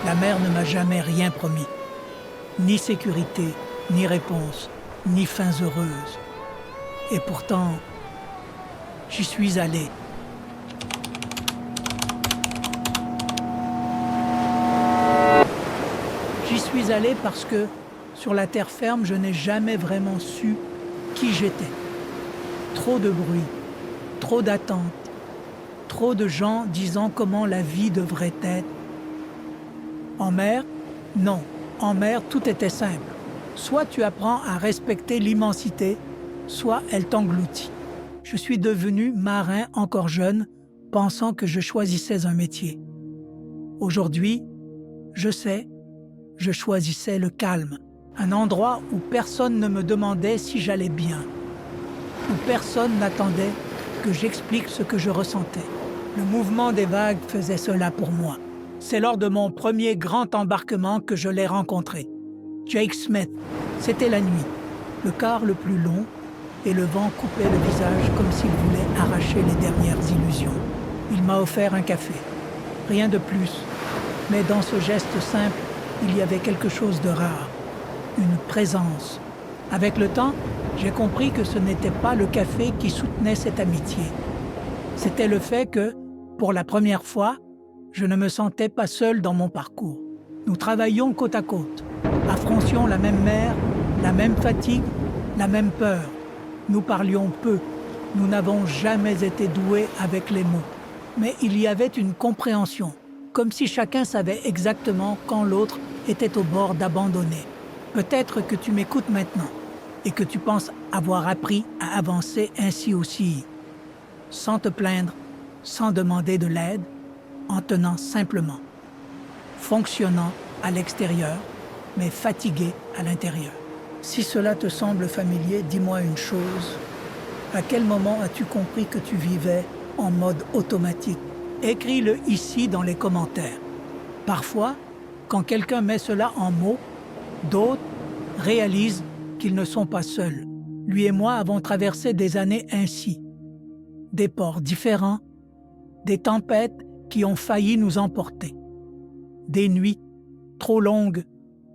La mer ne m'a jamais rien promis. Ni sécurité, ni réponse, ni fins heureuses. Et pourtant, j'y suis allé. J'y suis allé parce que, sur la terre ferme, je n'ai jamais vraiment su qui j'étais. Trop de bruit, trop d'attentes, trop de gens disant comment la vie devrait être. En mer, non. En mer, tout était simple. Soit tu apprends à respecter l'immensité, soit elle t'engloutit. Je suis devenu marin encore jeune, pensant que je choisissais un métier. Aujourd'hui, je sais, je choisissais le calme, un endroit où personne ne me demandait si j'allais bien, où personne n'attendait que j'explique ce que je ressentais. Le mouvement des vagues faisait cela pour moi. C'est lors de mon premier grand embarquement que je l'ai rencontré. Jake Smith, c'était la nuit, le quart le plus long, et le vent coupait le visage comme s'il voulait arracher les dernières illusions. Il m'a offert un café, rien de plus, mais dans ce geste simple, il y avait quelque chose de rare, une présence. Avec le temps, j'ai compris que ce n'était pas le café qui soutenait cette amitié. C'était le fait que, pour la première fois, je ne me sentais pas seul dans mon parcours. Nous travaillions côte à côte, affrontions la même mer, la même fatigue, la même peur. Nous parlions peu, nous n'avons jamais été doués avec les mots. Mais il y avait une compréhension, comme si chacun savait exactement quand l'autre était au bord d'abandonner. Peut-être que tu m'écoutes maintenant et que tu penses avoir appris à avancer ainsi aussi, sans te plaindre, sans demander de l'aide, en tenant simplement, fonctionnant à l'extérieur, mais fatigué à l'intérieur. Si cela te semble familier, dis-moi une chose. À quel moment as-tu compris que tu vivais en mode automatique? Écris-le ici dans les commentaires. Parfois, quand quelqu'un met cela en mots, d'autres réalisent qu'ils ne sont pas seuls. Lui et moi avons traversé des années ainsi. Des ports différents, des tempêtes qui ont failli nous emporter. Des nuits trop longues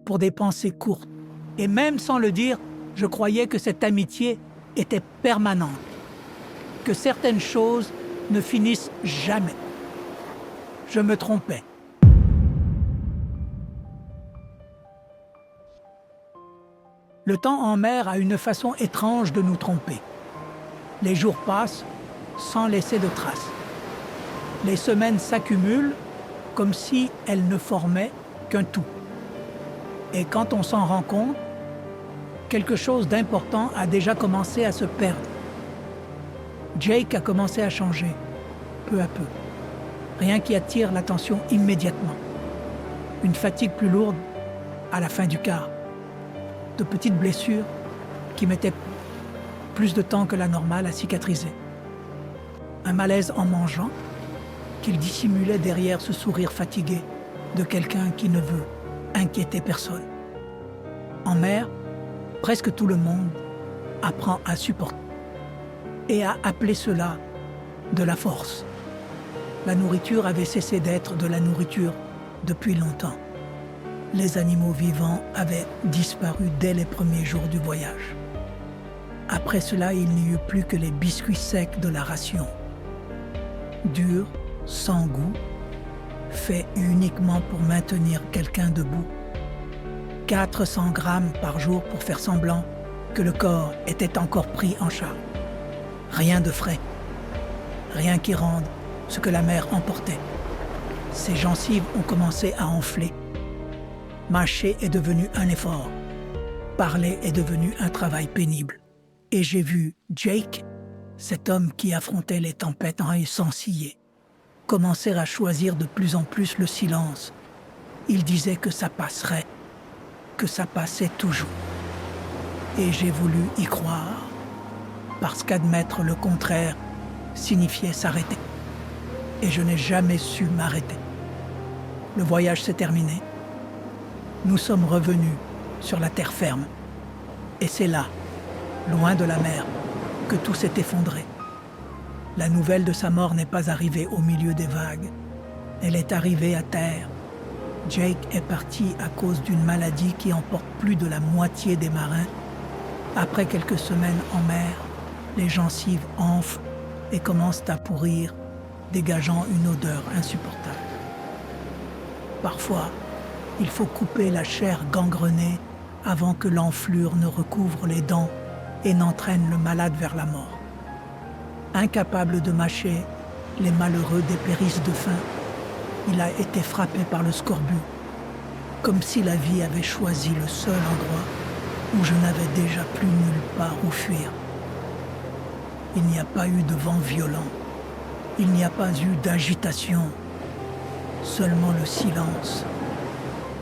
pour des pensées courtes. Et même sans le dire, je croyais que cette amitié était permanente, que certaines choses ne finissent jamais. Je me trompais. Le temps en mer a une façon étrange de nous tromper. Les jours passent sans laisser de traces. Les semaines s'accumulent comme si elles ne formaient qu'un tout. Et quand on s'en rend compte, quelque chose d'important a déjà commencé à se perdre. Jake a commencé à changer, peu à peu. Rien qui attire l'attention immédiatement. Une fatigue plus lourde à la fin du quart. De petites blessures qui mettaient plus de temps que la normale à cicatriser. Un malaise en mangeant qu'il dissimulait derrière ce sourire fatigué de quelqu'un qui ne veut inquiéter personne. En mer, presque tout le monde apprend à supporter et à appeler cela de la force. La nourriture avait cessé d'être de la nourriture depuis longtemps. Les animaux vivants avaient disparu dès les premiers jours du voyage. Après cela, il n'y eut plus que les biscuits secs de la ration. Durs, sans goût, faits uniquement pour maintenir quelqu'un debout. 400 grammes par jour pour faire semblant que le corps était encore pris en charge. Rien de frais, rien qui rende ce que la mer emportait. Ses gencives ont commencé à enfler. Mâcher est devenu un effort. Parler est devenu un travail pénible. Et j'ai vu Jake, cet homme qui affrontait les tempêtes en essentier, commencer à choisir de plus en plus le silence. Il disait que ça passerait, que ça passait toujours. Et j'ai voulu y croire, parce qu'admettre le contraire signifiait s'arrêter. Et je n'ai jamais su m'arrêter. Le voyage s'est terminé. Nous sommes revenus sur la terre ferme. Et c'est là, loin de la mer, que tout s'est effondré. La nouvelle de sa mort n'est pas arrivée au milieu des vagues. Elle est arrivée à terre, Jake est parti à cause d'une maladie qui emporte plus de la moitié des marins. Après quelques semaines en mer, les gencives enflent et commencent à pourrir, dégageant une odeur insupportable. Parfois, il faut couper la chair gangrenée avant que l'enflure ne recouvre les dents et n'entraîne le malade vers la mort. Incapable de mâcher, les malheureux dépérissent de faim. Il a été frappé par le scorbut, comme si la vie avait choisi le seul endroit où je n'avais déjà plus nulle part où fuir. Il n'y a pas eu de vent violent, il n'y a pas eu d'agitation, seulement le silence.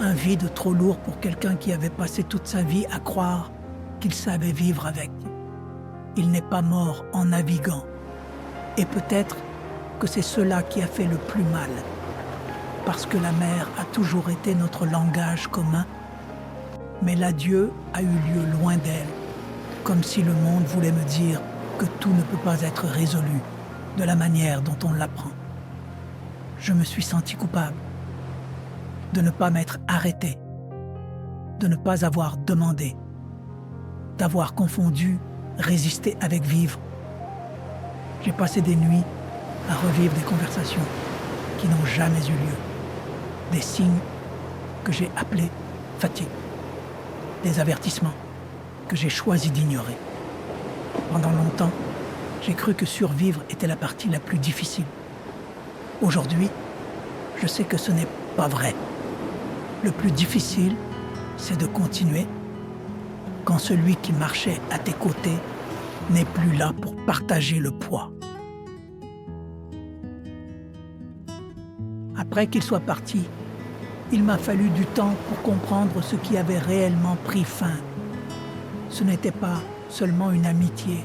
Un vide trop lourd pour quelqu'un qui avait passé toute sa vie à croire qu'il savait vivre avec. Il n'est pas mort en naviguant. Et peut-être que c'est cela qui a fait le plus mal. Parce que la mer a toujours été notre langage commun. Mais l'adieu a eu lieu loin d'elle, comme si le monde voulait me dire que tout ne peut pas être résolu de la manière dont on l'apprend. Je me suis senti coupable de ne pas m'être arrêté, de ne pas avoir demandé, d'avoir confondu résister avec vivre. J'ai passé des nuits à revivre des conversations qui n'ont jamais eu lieu, des signes que j'ai appelés fatigue, des avertissements que j'ai choisi d'ignorer. Pendant longtemps, j'ai cru que survivre était la partie la plus difficile. Aujourd'hui, je sais que ce n'est pas vrai. Le plus difficile, c'est de continuer quand celui qui marchait à tes côtés n'est plus là pour partager le poids. Après qu'il soit parti, il m'a fallu du temps pour comprendre ce qui avait réellement pris fin. Ce n'était pas seulement une amitié.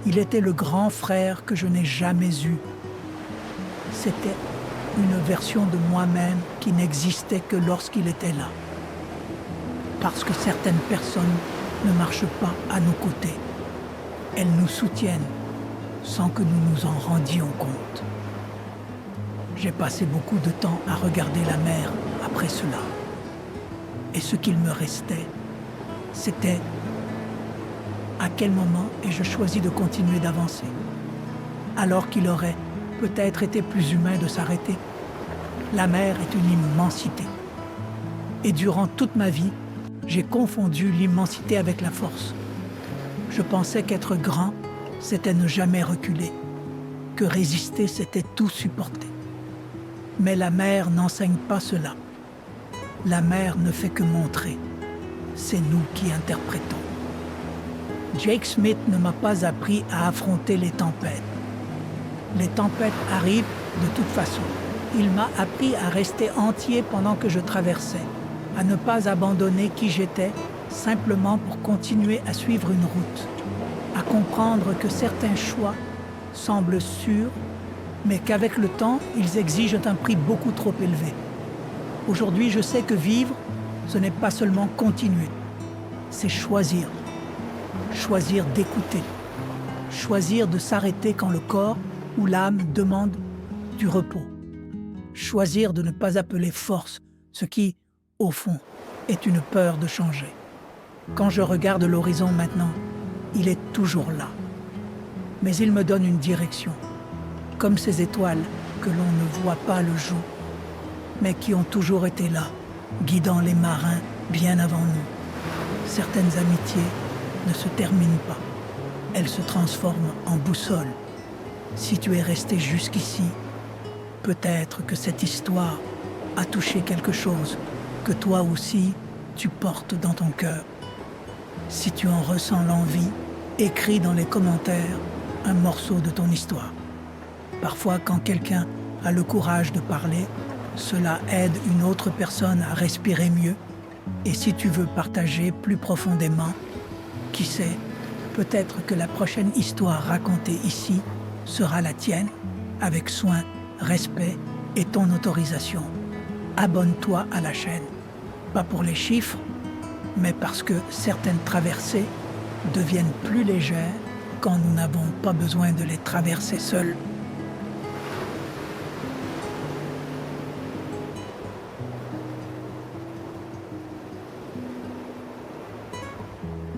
Il était le grand frère que je n'ai jamais eu. C'était une version de moi-même qui n'existait que lorsqu'il était là. Parce que certaines personnes ne marchent pas à nos côtés. Elles nous soutiennent sans que nous nous en rendions compte. J'ai passé beaucoup de temps à regarder la mer après cela. Et ce qu'il me restait, c'était à quel moment ai-je choisi de continuer d'avancer, alors qu'il aurait peut-être été plus humain de s'arrêter. La mer est une immensité. Et durant toute ma vie, j'ai confondu l'immensité avec la force. Je pensais qu'être grand, c'était ne jamais reculer, que résister, c'était tout supporter. Mais la mer n'enseigne pas cela. La mer ne fait que montrer. C'est nous qui interprétons. Jake Smith ne m'a pas appris à affronter les tempêtes. Les tempêtes arrivent de toute façon. Il m'a appris à rester entier pendant que je traversais, à ne pas abandonner qui j'étais simplement pour continuer à suivre une route, à comprendre que certains choix semblent sûrs, mais qu'avec le temps, ils exigent un prix beaucoup trop élevé. Aujourd'hui, je sais que vivre, ce n'est pas seulement continuer, c'est choisir. Choisir d'écouter, choisir de s'arrêter quand le corps ou l'âme demande du repos, choisir de ne pas appeler force ce qui, au fond, est une peur de changer. Quand je regarde l'horizon maintenant, il est toujours là, mais il me donne une direction, comme ces étoiles que l'on ne voit pas le jour, mais qui ont toujours été là, guidant les marins bien avant nous. Certaines amitiés ne se terminent pas. Elles se transforment en boussole. Si tu es resté jusqu'ici, peut-être que cette histoire a touché quelque chose que toi aussi tu portes dans ton cœur. Si tu en ressens l'envie, écris dans les commentaires un morceau de ton histoire. Parfois, quand quelqu'un a le courage de parler, cela aide une autre personne à respirer mieux. Et si tu veux partager plus profondément, qui sait, peut-être que la prochaine histoire racontée ici sera la tienne, avec soin, respect et ton autorisation. Abonne-toi à la chaîne, pas pour les chiffres, mais parce que certaines traversées deviennent plus légères quand nous n'avons pas besoin de les traverser seuls.